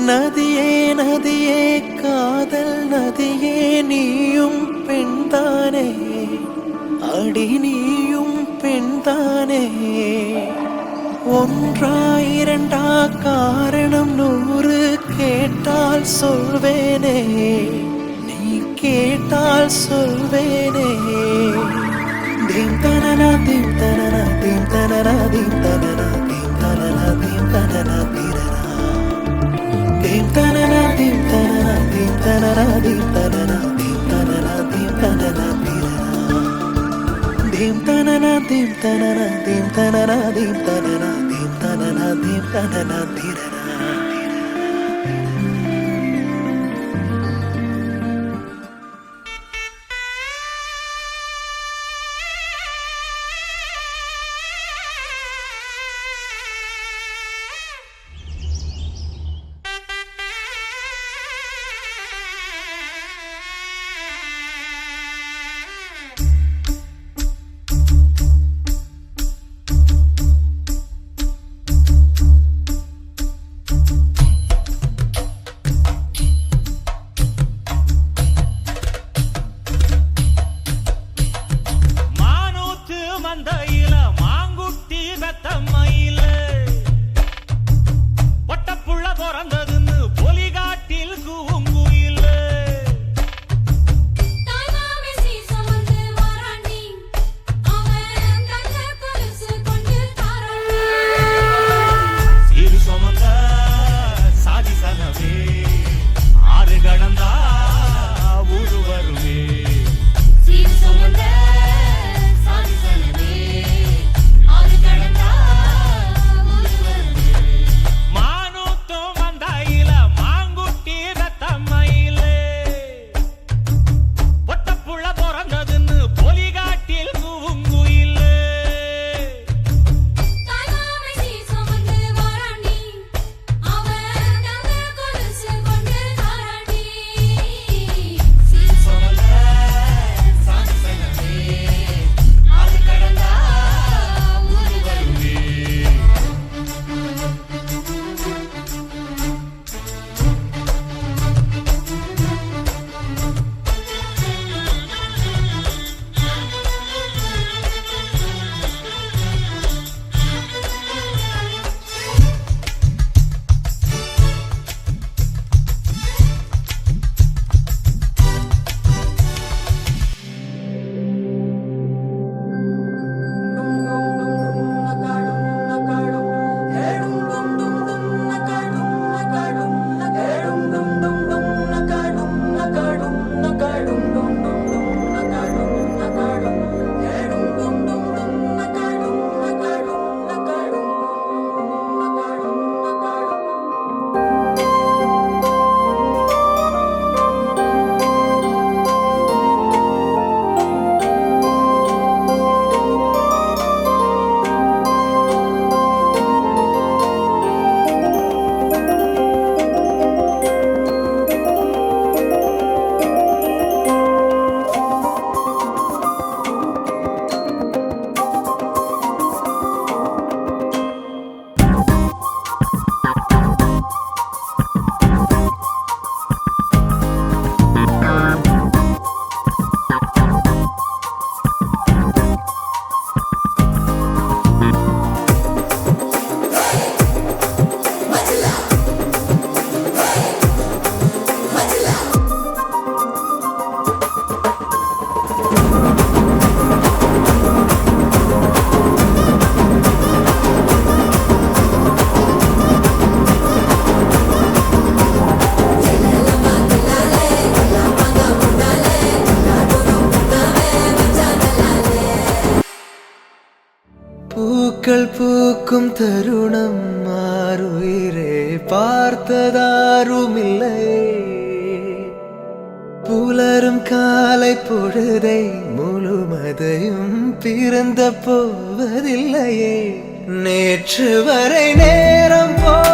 நதியே நதியே காதல் நதியே நீயும் பெண்தானே அடி நீயும் பெண்தானே ஒன்றா இரண்டா காரணம் 100 கேட்டால் சொல்வேனே நீ கேட்டால் சொல்வேனே தீம் தனனா தீம் தனனா தீம் தனனா தீம் தனனா தீம் தனனா தீம் தனனா தீம் தனனா தீம் தனனா தீம் தனனா தீம் தனனா தீம் தனனா தீம் தனனா தீம் தனனா தீம் தனனா தீம் தனனா தீம் தனனா தீம் தனனா தீம் தனனா தீரனா பூக்கள் பூக்கும் தருணம் மாறுயிரே பார்த்ததாருமில்லை புலரும் காலை பொழுதை முழுமதையும் பிறந்த போவதில்லையே நேற்று வரை நேரம் போ